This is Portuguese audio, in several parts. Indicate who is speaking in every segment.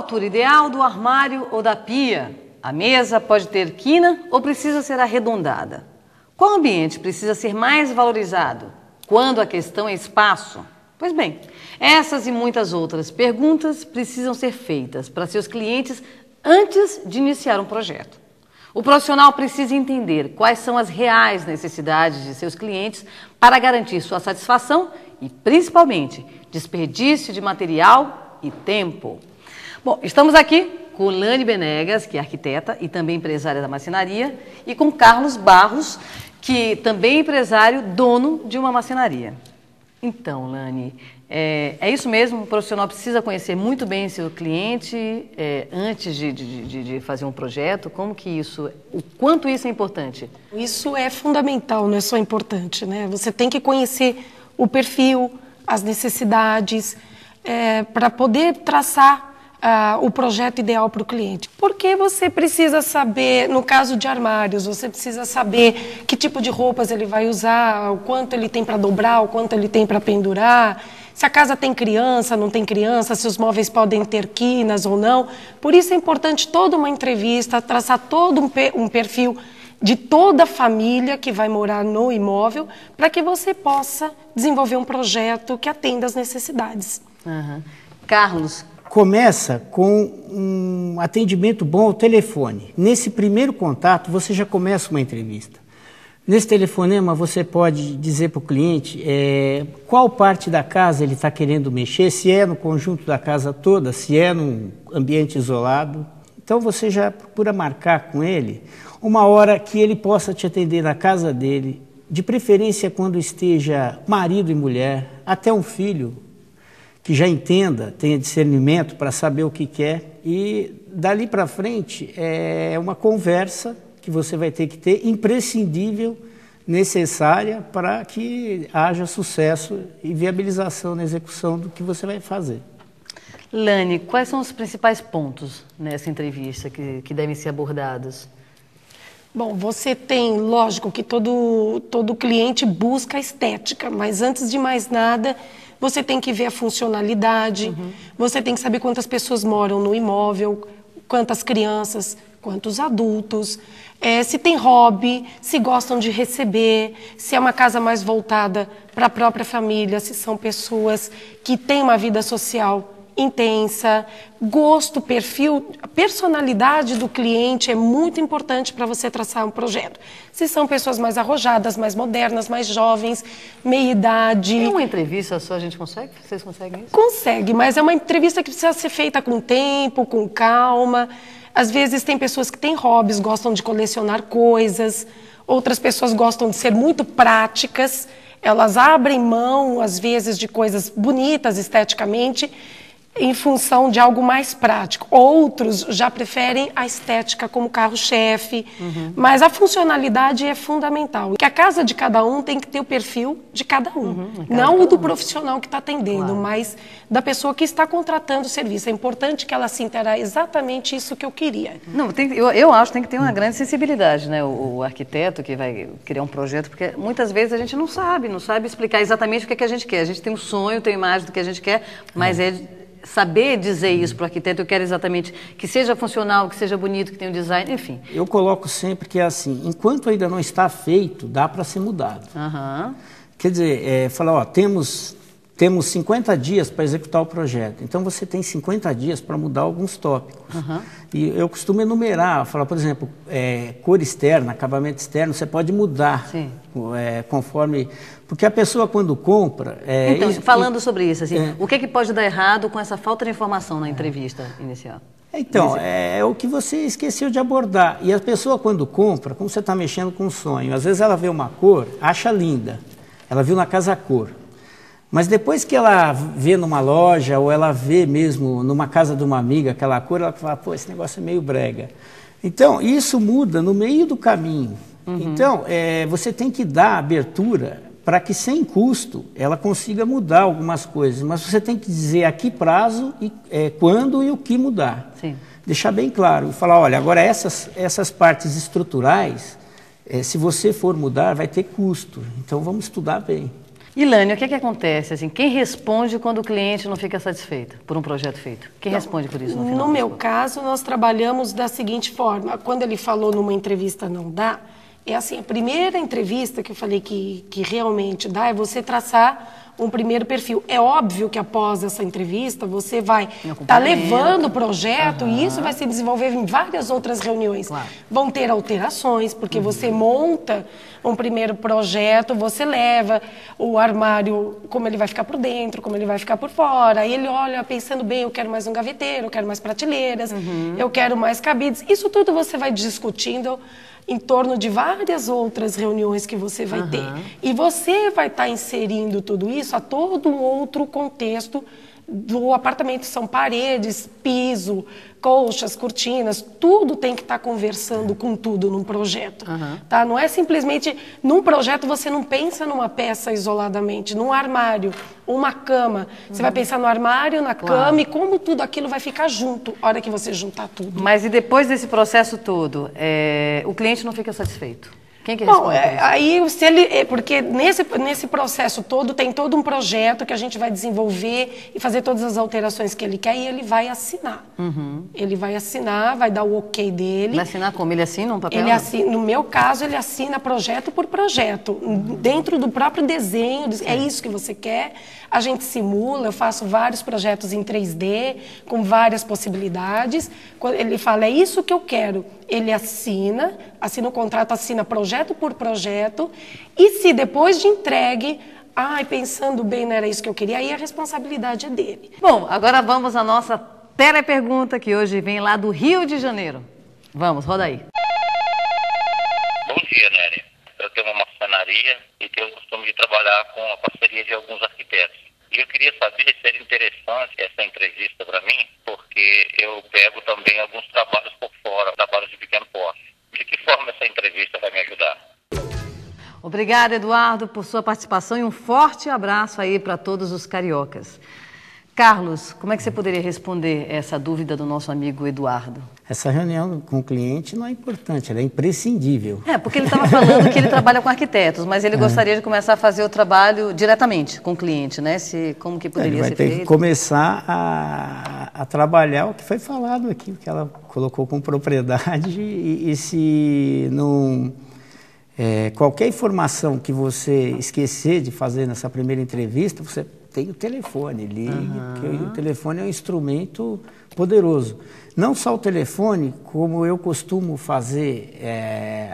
Speaker 1: altura ideal do armário ou da pia? A mesa pode ter quina ou precisa ser arredondada? Qual ambiente precisa ser mais valorizado? Quando a questão é espaço? Pois bem, essas e muitas outras perguntas precisam ser feitas para seus clientes antes de iniciar um projeto. O profissional precisa entender quais são as reais necessidades de seus clientes para garantir sua satisfação e, principalmente, desperdício de material e tempo. Bom, estamos aqui com Lani Benegas, que é arquiteta e também empresária da marcenaria, e com Carlos Barros, que também é empresário, dono de uma marcenaria. Então, Lani, é isso mesmo? O profissional precisa conhecer muito bem seu cliente antes de fazer um projeto? Como que isso, o quanto isso é importante?
Speaker 2: Isso é fundamental, não é só importante, né? Você tem que conhecer o perfil, as necessidades, para poder traçar o projeto ideal para o cliente. Porque você precisa saber, no caso de armários, você precisa saber que tipo de roupas ele vai usar, o quanto ele tem para dobrar, o quanto ele tem para pendurar, se a casa tem criança, não tem criança, se os móveis podem ter quinas ou não. Por isso é importante toda uma entrevista, traçar todo um perfil de toda a família que vai morar no imóvel, para que você possa desenvolver um projeto que atenda às necessidades.
Speaker 1: Uhum. Carlos,
Speaker 3: começa com um atendimento bom ao telefone. Nesse primeiro contato, você já começa uma entrevista. Nesse telefonema, você pode dizer para o cliente qual parte da casa ele está querendo mexer, se é no conjunto da casa toda, se é num ambiente isolado. Então, você já procura marcar com ele uma hora que ele possa te atender na casa dele, de preferência quando esteja marido e mulher, até um filho, que já entenda, tenha discernimento para saber o que quer, e dali para frente é uma conversa que você vai ter que ter, imprescindível, necessária para que haja sucesso e viabilização na execução do que você vai fazer.
Speaker 1: Lani, quais são os principais pontos nessa entrevista que devem ser abordados?
Speaker 2: Bom, você tem, lógico que todo cliente busca a estética, mas antes de mais nada, você tem que ver a funcionalidade, você tem que saber quantas pessoas moram no imóvel, quantas crianças, quantos adultos, se tem hobby, se gostam de receber, se é uma casa mais voltada para a própria família, se são pessoas que têm uma vida social intensa, gosto, perfil, a personalidade do cliente é muito importante para você traçar um projeto. Se são pessoas mais arrojadas, mais modernas, mais jovens, meia-idade...
Speaker 1: Em uma entrevista só a gente consegue? Vocês conseguem isso?
Speaker 2: Consegue, mas é uma entrevista que precisa ser feita com tempo, com calma. Às vezes tem pessoas que têm hobbies, gostam de colecionar coisas, outras pessoas gostam de ser muito práticas, elas abrem mão, às vezes, de coisas bonitas esteticamente, em função de algo mais prático. Outros já preferem a estética como carro-chefe, mas a funcionalidade é fundamental. Que a casa de cada um tem que ter o perfil de cada um. Não o do profissional que está atendendo, mas da pessoa que está contratando o serviço. É importante que ela sinta, era exatamente isso que eu queria.
Speaker 1: Não, eu acho que tem que ter uma grande sensibilidade, né? O arquiteto que vai criar um projeto, porque muitas vezes a gente não sabe explicar exatamente o que a gente quer. A gente tem um sonho, tem uma imagem do que a gente quer, mas saber dizer isso para o arquiteto, eu quero exatamente que seja funcional, que seja bonito, que tenha um design, enfim.
Speaker 3: Eu coloco sempre que é assim, enquanto ainda não está feito, dá para ser mudado. Quer dizer, falar, ó, temos 50 dias para executar o projeto, então você tem 50 dias para mudar alguns tópicos. E eu costumo enumerar, falar, por exemplo, cor externa, acabamento externo, você pode mudar conforme... Porque a pessoa, quando compra...
Speaker 1: Então, falando sobre isso, assim, o que pode dar errado com essa falta de informação na entrevista inicial?
Speaker 3: Então, é o que você esqueceu de abordar. E a pessoa, quando compra, como você está mexendo com um sonho, às vezes ela vê uma cor, acha linda, ela viu na casa a cor. Mas depois que ela vê numa loja, ou ela vê mesmo numa casa de uma amiga aquela cor, ela fala, pô, esse negócio é meio brega. Então, isso muda no meio do caminho. Então, você tem que dar abertura para que, sem custo, ela consiga mudar algumas coisas. Mas você tem que dizer a que prazo, quando e o que mudar. Deixar bem claro. E falar, olha, agora essas partes estruturais, se você for mudar, vai ter custo. Então, vamos estudar bem.
Speaker 1: Ilane, o que é que acontece? Assim, quem responde quando o cliente não fica satisfeito por um projeto feito? Quem responde por isso no final?
Speaker 2: No meu caso, nós trabalhamos da seguinte forma. Quando ele falou numa entrevista não dá, é assim, a primeira entrevista que eu falei que realmente dá é você traçar um primeiro perfil. É óbvio que após essa entrevista você vai estar levando o projeto e isso vai se desenvolver em várias outras reuniões.
Speaker 1: Claro.
Speaker 2: Vão ter alterações, porque você monta um primeiro projeto, você leva o armário, como ele vai ficar por dentro, como ele vai ficar por fora. Aí ele olha pensando bem, eu quero mais um gaveteiro, eu quero mais prateleiras, eu quero mais cabides. Isso tudo você vai discutindo em torno de várias outras reuniões que você vai ter. E você vai estar inserindo tudo isso a todo um outro contexto do apartamento. São paredes, piso, colchas, cortinas, tudo tem que estar conversando com tudo num projeto. Tá? Não é simplesmente, num projeto você não pensa numa peça isoladamente, num armário, uma cama. Você vai pensar no armário, na cama e como tudo aquilo vai ficar junto, a hora que você juntar tudo.
Speaker 1: Mas e depois desse processo todo, o cliente não fica satisfeito? Quem que responde?
Speaker 2: Bom, aí se ele, porque nesse processo todo tem todo um projeto que a gente vai desenvolver e fazer todas as alterações que ele quer e ele vai assinar. Ele vai assinar, vai dar o ok dele.
Speaker 1: Vai assinar como? Ele assina um papel?
Speaker 2: Ele assina, no meu caso, ele assina projeto por projeto, dentro do próprio desenho, é isso que você quer. A gente simula, eu faço vários projetos em 3D, com várias possibilidades. Quando ele fala, é isso que eu quero, ele assina o contrato, assina projeto por projeto, e se depois de entregue, pensando bem, não era isso que eu queria, aí a responsabilidade é dele.
Speaker 1: Bom, agora vamos à nossa telepergunta, que hoje vem lá do Rio de Janeiro. Vamos, roda aí.
Speaker 4: Bom dia, Nery. Eu tenho uma marcenaria e tenho o costume de trabalhar com a parceria de alguns arquitetos. E eu queria saber se era interessante essa entrevista para mim, porque eu pego também alguns trabalhos por fora, trabalhos de pequeno porte. De que forma essa entrevista vai me ajudar?
Speaker 1: Obrigada, Eduardo, por sua participação e um forte abraço aí para todos os cariocas. Carlos, como é que você poderia responder essa dúvida do nosso amigo Eduardo?
Speaker 3: Essa reunião com o cliente não é importante, ela é imprescindível.
Speaker 1: Porque ele estava falando que ele trabalha com arquitetos, mas ele gostaria de começar a fazer o trabalho diretamente com o cliente, né? Como que poderia ser feito?
Speaker 3: Ele vai ter que começar a trabalhar o que foi falado aqui, o que ela colocou com propriedade e se não... qualquer informação que você esquecer de fazer nessa primeira entrevista, você tem o telefone, ligue, porque o telefone é um instrumento poderoso. Não só o telefone, como eu costumo fazer,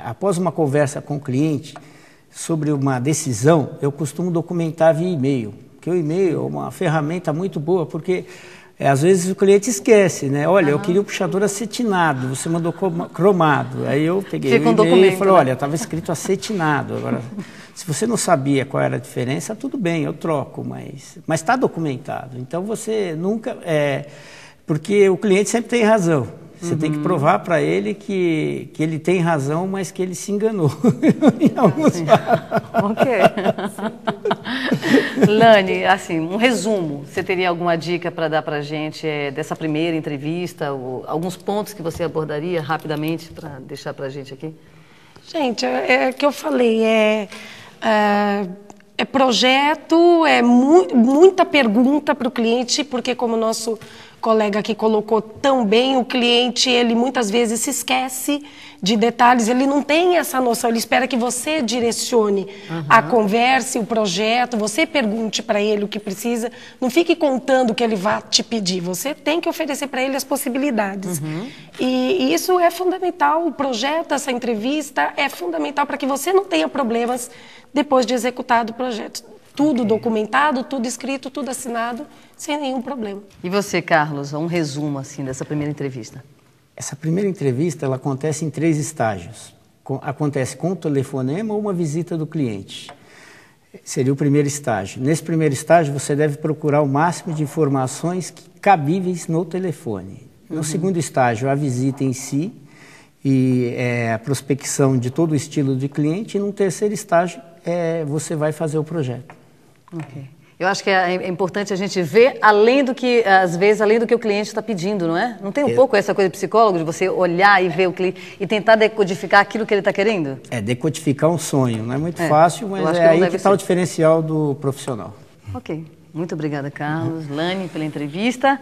Speaker 3: após uma conversa com o cliente sobre uma decisão, eu costumo documentar via e-mail, porque o e-mail é uma ferramenta muito boa, porque às vezes o cliente esquece, né? Olha, eu queria um puxador acetinado, você mandou cromado. Aí eu peguei o e-mail e falei, olha, estava escrito acetinado. Agora, se você não sabia qual era a diferença, tudo bem, eu troco, mas está documentado. Então você nunca... porque o cliente sempre tem razão. Você tem que provar para ele que ele tem razão, mas que ele se enganou. Em alguns
Speaker 1: Ok. Lani, assim, um resumo. Você teria alguma dica para dar para a gente dessa primeira entrevista? Ou alguns pontos que você abordaria rapidamente para deixar para a gente aqui?
Speaker 2: Gente, é o que eu falei, é projeto, muita pergunta para o cliente, porque como o nosso colega aqui colocou tão bem, o cliente, ele muitas vezes se esquece de detalhes, ele não tem essa noção, ele espera que você direcione a conversa, o projeto, você pergunte para ele o que precisa, não fique contando o que ele vai te pedir, você tem que oferecer para ele as possibilidades. E isso é fundamental, o projeto, essa entrevista é fundamental para que você não tenha problemas depois de executado o projeto. Tudo documentado, tudo escrito, tudo assinado, sem nenhum problema.
Speaker 1: E você, Carlos, um resumo assim dessa primeira entrevista?
Speaker 3: Essa primeira entrevista ela acontece em 3 estágios. Acontece com o telefonema ou uma visita do cliente. Seria o primeiro estágio. Nesse primeiro estágio, você deve procurar o máximo de informações cabíveis no telefone. No segundo estágio, a visita em si e a prospecção de todo o estilo de cliente. E no terceiro estágio, você vai fazer o projeto.
Speaker 1: Ok. Eu acho que é importante a gente ver além do que, às vezes, além do que o cliente está pedindo, não é? Não tem um pouco essa coisa de psicólogo, de você olhar e ver o cliente e tentar decodificar aquilo que ele está querendo?
Speaker 3: Decodificar um sonho. Não é muito fácil, mas é aí que está o diferencial do profissional.
Speaker 1: Ok. Muito obrigada, Carlos, Lani, pela entrevista.